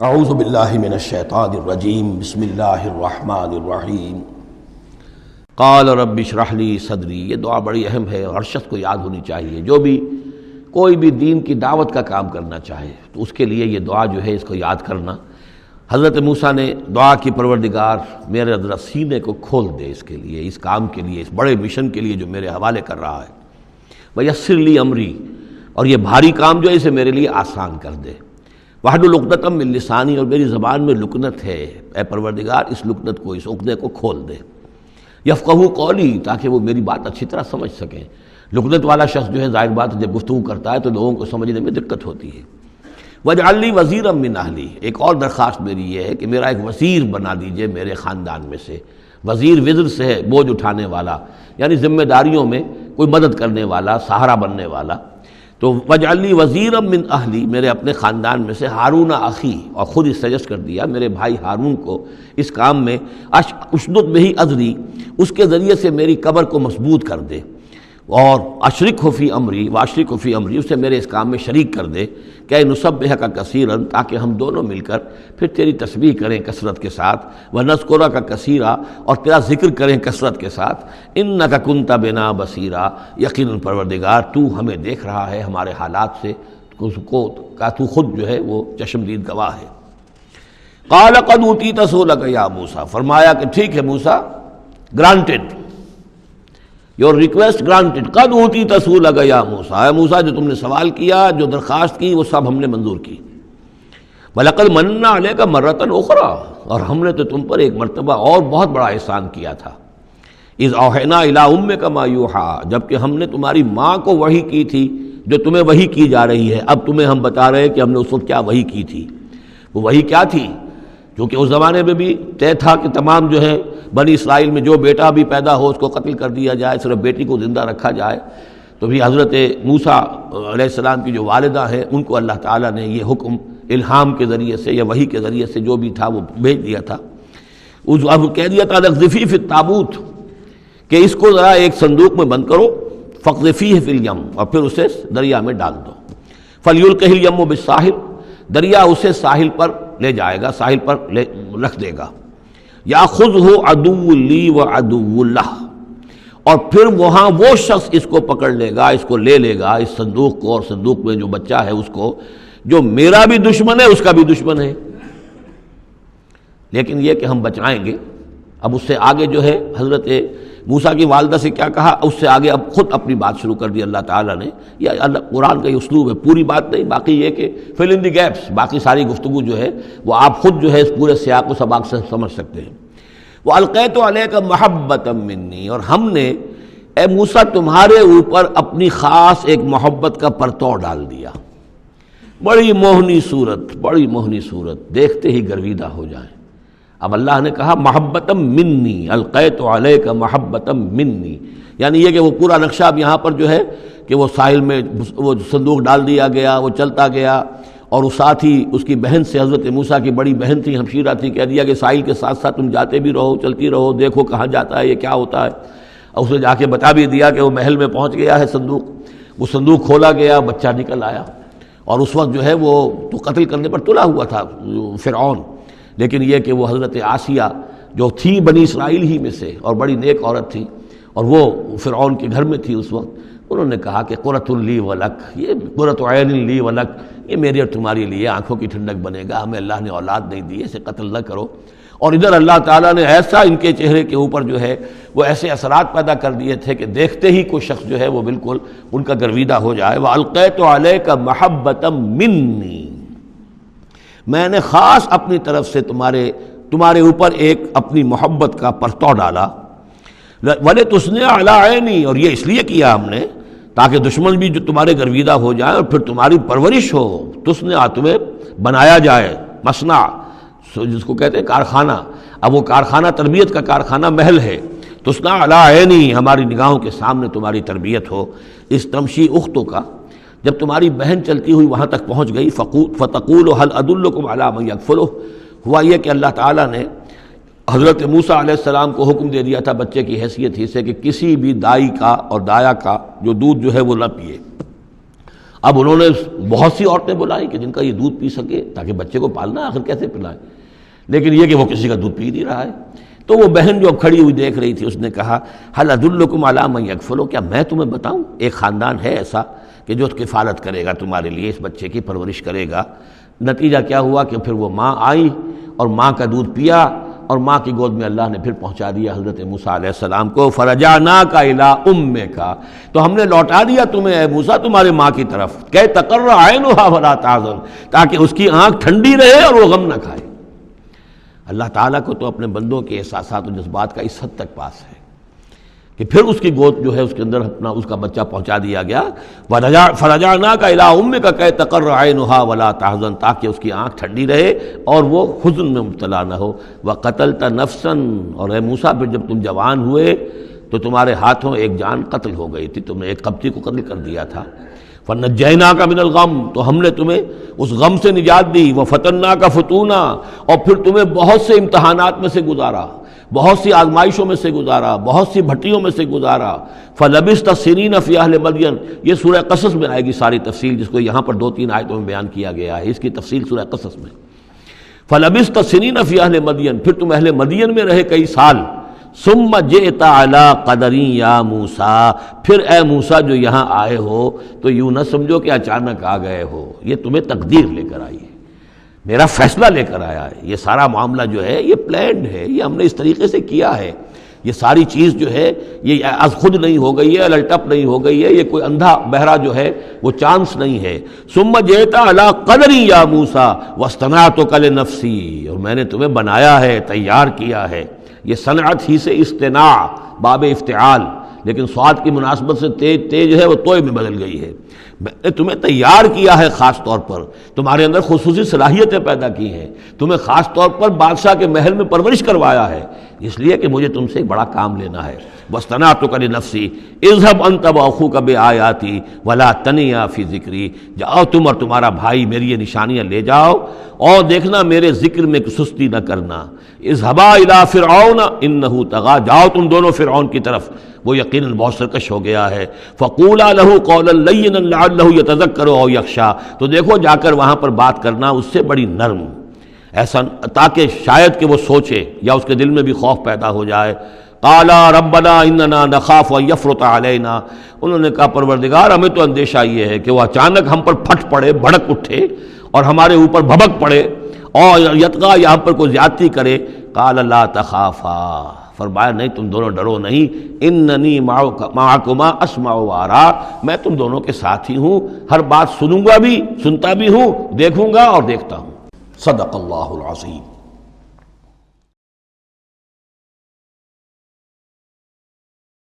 اعوذ باللہ من الشیطان الرجیم بسم اللہ الرحمن الرحیم قال رب اشرح لی صدری۔ یہ دعا بڑی اہم ہے اور ہر شخص کو یاد ہونی چاہیے، جو بھی کوئی بھی دین کی دعوت کا کام کرنا چاہے تو اس کے لیے یہ دعا جو ہے اس کو یاد کرنا۔ حضرت موسیٰ نے دعا کی پروردگار میرے ذرا سینے کو کھول دے اس کے لیے، اس کام کے لیے، اس بڑے مشن کے لیے جو میرے حوالے کر رہا ہے۔ ویسر لی امری، اور یہ بھاری کام جو ہے اسے میرے لیے آسان کر دے۔ واحلل عقدۃ من لسانی، اور میری زبان میں لکنت ہے، اے پروردگار اس لکنت کو، اس عقدے کو کھول دے۔ یفقہوا قولی، تاکہ وہ میری بات اچھی طرح سمجھ سکیں۔ لکنت والا شخص جو ہے ظاہر بات جب گفتگو کرتا ہے تو لوگوں کو سمجھنے میں دقت ہوتی ہے۔ واجعل لی وزیرا من اہلی، ایک اور درخواست میری یہ ہے کہ میرا ایک وزیر بنا دیجئے میرے خاندان میں سے۔ وزیر وزر سے ہے بوجھ اٹھانے والا، یعنی ذمہ داریوں میں کوئی مدد کرنے والا، سہارا بننے والا۔ تو واجعل لی وزیرا من اہلی، میرے اپنے خاندان میں سے ہارون اخی، اور خود اس سجسٹ کر دیا میرے بھائی ہارون کو اس کام میں، اشدد بہ اذری، اس کے ذریعے سے میری قبر کو مضبوط کر دے، اور اشرکہ فی امری واشرکہ فی امری، اسے میرے اس کام میں شریک کر دے کہ نسبحک کثیرا، تاکہ ہم دونوں مل کر پھر تیری تسبیح کریں کثرت کے ساتھ، ونذکرک کثیرا، اور تیرا ذکر کریں کثرت کے ساتھ، انک کنت بنا بصیرا، یقیناً پروردگار تو ہمیں دیکھ رہا ہے ہمارے حالات سے، کا تو خود جو ہے وہ چشمدید گواہ ہے۔ قال قد اوتیت سؤلک یا موسیٰ، فرمایا کہ ٹھیک ہے موسیٰ، گرانٹڈ، یور ریکویسٹ گرانٹڈ، قد اوتیت سؤلک یا موسیٰ، اے موسیٰ جو تم نے سوال کیا، جو درخواست کی، وہ سب ہم نے منظور کی۔ وَلَقَدْ مَنَّا عَلَيْكَ مَرَّةً أُخْرَىٰ، اور ہم نے تو تم پر ایک مرتبہ اور بہت بڑا احسان کیا تھا۔ اِذْ أَوْحَيْنَا إِلَىٰ أُمِّكَ مَا يُوحَىٰ، جبکہ ہم نے تمہاری ماں کو وحی کی تھی جو تمہیں وحی کی جا رہی ہے۔ اب تمہیں ہم بتا رہے ہیں کہ ہم نے اس وقت کیا وحی کی تھی۔ وہ وحی کیا تھی؟ کیونکہ اس زمانے میں بھی طے تھا کہ تمام جو ہے بنی اسرائیل میں جو بیٹا بھی پیدا ہو اس کو قتل کر دیا جائے، صرف بیٹی کو زندہ رکھا جائے۔ تو بھی حضرت موسیٰ علیہ السلام کی جو والدہ ہیں ان کو اللہ تعالیٰ نے یہ حکم الہام کے ذریعے سے یا وحی کے ذریعے سے جو بھی تھا وہ بھیج دیا تھا۔ اب کہہ دیا تھا اقذفیہ فی التابوت، کہ اس کو ذرا ایک صندوق میں بند کرو، فاقذفیہ فی الیم، اور پھر اسے دریا میں ڈال دو۔ فلیلقہ الیم بالساحل، دریا اسے ساحل پر لے جائے گا، ساحل پر رکھ دے گا۔ یاخذہ عدو لی وعدو لہ، اور پھر وہاں وہ شخص اس کو پکڑ لے گا، اس کو لے لے گا، اس صندوق کو، اور صندوق میں جو بچہ ہے اس کو، جو میرا بھی دشمن ہے اس کا بھی دشمن ہے۔ لیکن یہ کہ ہم بچائیں گے۔ اب اس سے آگے جو ہے حضرت موسیٰ کی والدہ سے کیا کہا، اس سے آگے اب خود اپنی بات شروع کر دی اللہ تعالیٰ نے۔ یہ اللہ قرآن کا یہ اسلوب ہے، پوری بات نہیں، باقی یہ کہ فل ان دی گیپس، باقی ساری گفتگو جو ہے وہ آپ خود جو ہے اس پورے سیاق و سباق سے سمجھ سکتے ہیں۔ وَأَلْقَيْتُ عَلَيْكَ مَحَبَّةً مِّنِّي، اور ہم نے اے موسیٰ تمہارے اوپر اپنی خاص ایک محبت کا پرتو ڈال دیا۔ بڑی موہنی صورت، بڑی موہنی صورت، دیکھتے ہی گرویدہ ہو جائیں۔ اب اللہ نے کہا محبتم منی، القیت علیک محبتم منی، یعنی یہ کہ وہ پورا نقشہ اب یہاں پر جو ہے کہ وہ ساحل میں وہ صندوق ڈال دیا گیا، وہ چلتا گیا، اور اس ساتھ ہی اس کی بہن سے، حضرت موسیٰ کی بڑی بہن تھی، ہمشیرہ تھی، کہہ دیا کہ ساحل کے ساتھ ساتھ تم جاتے بھی رہو، چلتی رہو، دیکھو کہاں جاتا ہے، یہ کیا ہوتا ہے۔ اور اسے جا کے بتا بھی دیا کہ وہ محل میں پہنچ گیا ہے صندوق۔ وہ صندوق کھولا گیا، بچہ نکل آیا، اور اس وقت جو ہے وہ تو قتل کرنے پر تلا ہوا تھا فرعون، لیکن یہ کہ وہ حضرت آسیہ جو تھی بنی اسرائیل ہی میں سے اور بڑی نیک عورت تھی، اور وہ فرعون کے گھر میں تھی اس وقت، انہوں نے کہا کہ قرۃ لی ولک، یہ قرۃ عین لی ولک، یہ میری اور تمہاری لیے آنکھوں کی ٹھنڈک بنے گا، ہمیں اللہ نے اولاد نہیں دی، اسے قتل نہ کرو۔ اور ادھر اللہ تعالیٰ نے ایسا ان کے چہرے کے اوپر جو ہے وہ ایسے اثرات پیدا کر دیے تھے کہ دیکھتے ہی کوئی شخص جو ہے وہ بالکل ان کا گرویدہ ہو جائے۔ وَأَلْقَيْتُ عَلَيْكَ مَحَبَّةً مِّنِّي، میں نے خاص اپنی طرف سے تمہارے اوپر ایک اپنی محبت کا پرتو ڈالا۔ وَلِتُصْنِعَ عَلَىٰ عَيْنِي، اور یہ اس لیے کیا ہم نے تاکہ دشمن بھی جو تمہارے گرویدہ ہو جائیں اور پھر تمہاری پرورش ہو، تصنع، تمہیں بنایا جائے، مصنع جس کو کہتے ہیں کارخانہ، اب وہ کارخانہ تربیت کا کارخانہ محل ہے۔ تصنع علی عینی، ہماری نگاہوں کے سامنے تمہاری تربیت ہو۔ اس تمشی اختوں کا، جب تمہاری بہن چلتی ہوئی وہاں تک پہنچ گئی، فتقول هل ادلکم علی من یکفلہ، ہوا یہ کہ اللہ تعالیٰ نے حضرت موسیٰ علیہ السلام کو حکم دے دیا تھا بچے کی حیثیت ہی سے کہ کسی بھی دائی کا اور دایا کا جو دودھ جو ہے وہ نہ پیے۔ اب انہوں نے بہت سی عورتیں بلائیں کہ جن کا یہ دودھ پی سکے تاکہ بچے کو پالنا، آخر کیسے پلائیں، لیکن یہ کہ وہ کسی کا دودھ پی نہیں رہا ہے۔ تو وہ بہن جو اب کھڑی ہوئی دیکھ رہی تھی، اس نے کہا هل ادلکم علی من یکفلو، کیا میں تمہیں بتاؤں، ایک خاندان ہے ایسا کہ جو کفالت کرے گا تمہارے لیے، اس بچے کی پرورش کرے گا۔ نتیجہ کیا ہوا کہ پھر وہ ماں آئی اور ماں کا دودھ پیا، اور ماں کی گود میں اللہ نے پھر پہنچا دیا حضرت موسیٰ علیہ السلام کو، فرجعناک الی امک، تو ہم نے لوٹا دیا تمہیں اے موسیٰ تمہارے ماں کی طرف، کہ تقر عینھا ولا تحزن، تاکہ اس کی آنکھ ٹھنڈی رہے اور وہ غم نہ کھائے۔ اللہ تعالیٰ کو تو اپنے بندوں کے احساسات و جذبات کا اس حد تک پاس ہے کہ پھر اس کی گود جو ہے اس کے اندر اپنا اس کا بچہ پہنچا دیا گیا، فرجعناک الی امک کہ تقر عینھا ولا تحزن، تاکہ اس کی آنکھ ٹھنڈی رہے اور وہ حزن میں مبتلا نہ ہو۔ وقتلت نفسا، اور اے موسیٰ پھر جب تم جوان ہوئے تو تمہارے ہاتھوں ایک جان قتل ہو گئی تھی، تم نے ایک قبطی کو قتل کر دیا تھا۔ فنجیناک من الغم، تو ہم نے تمہیں اس غم سے نجات دی، وفتناک فتونا، اور پھر تمہیں بہت سے امتحانات میں سے گزارا، بہت سی آزمائشوں میں سے گزارا، بہت سی بھٹیوں میں سے گزارا۔ فلبثت سنین فی اہل مدین، یہ سورہ قصص میں آئے گی ساری تفصیل، جس کو یہاں پر 2-3 آیتوں میں بیان کیا گیا ہے، اس کی تفصیل سورہ قصص میں۔ فلبثت سنین فی اہل مدین، پھر تم اہل مدین میں رہے کئی سال۔ ثم جئت علی قدری یا موسیٰ، پھر اے موسیٰ جو یہاں آئے ہو تو یوں نہ سمجھو کہ اچانک آ گئے ہو، یہ تمہیں تقدیر لے کر آئی ہے، میرا فیصلہ لے کر آیا ہے۔ یہ سارا معاملہ جو ہے یہ پلانڈ ہے، یہ ہم نے اس طریقے سے کیا ہے، یہ ساری چیز جو ہے یہ از خود نہیں ہو گئی ہے، الٹپ نہیں ہو گئی ہے، یہ کوئی اندھا بہرا جو ہے وہ چانس نہیں ہے۔ ثم جئت علی قدری یا موسیٰ واصطنعتک لنفسی، اور میں نے تمہیں بنایا ہے، تیار کیا ہے۔ یہ صنعت ہی سے اصطناع باب افتعال، لیکن صاد کی مناسبت سے تیج ہے وہ توئے میں بدل گئی ہے۔ میں نے تمہیں تیار کیا ہے، خاص طور پر تمہارے اندر خصوصی صلاحیتیں پیدا کی ہیں، تمہیں خاص طور پر بادشاہ کے محل میں پرورش کروایا ہے، اس لیے کہ مجھے تم سے ایک بڑا کام لینا ہے۔ واصطنعتک لنفسی اذهب انت واخوک بآیاتی ولا تنیا فی ذکری، جاؤ تم اور تمہارا بھائی میری یہ نشانیاں لے جاؤ، اور دیکھنا میرے ذکر میں سستی نہ کرنا۔ اذهبا الی فرعون انه طغى، جاؤ تم دونوں فرعون کی طرف، وہ یقیناً بہت سرکش ہو گیا ہے۔ فقولا له قولا لینا لعله يتذکر او یخشی، تو دیکھو جا کر وہاں پر بات کرنا اس سے بڑی نرم، ایسا تاکہ شاید کہ وہ سوچے یا اس کے دل میں بھی خوف پیدا ہو جائے۔ قالا ربنا اننا نخاف ان یفرط علینا، انہوں نے کہا پروردگار ہمیں تو اندیشہ یہ ہے کہ وہ اچانک ہم پر پھٹ پڑے، بھڑک اٹھے اور ہمارے اوپر بھبک پڑے، اور یطغی یا ہم پر کوئی زیادتی کرے۔ قال لا تخافا، فرمایا نہیں تم دونوں ڈرو نہیں، اننی معکما اسمع و ارا، میں تم دونوں کے ساتھ ہی ہوں، ہر بات سنوں گا بھی، سنتا بھی ہوں، دیکھوں گا اور دیکھتا ہوں۔ صدق اللہ العظیم۔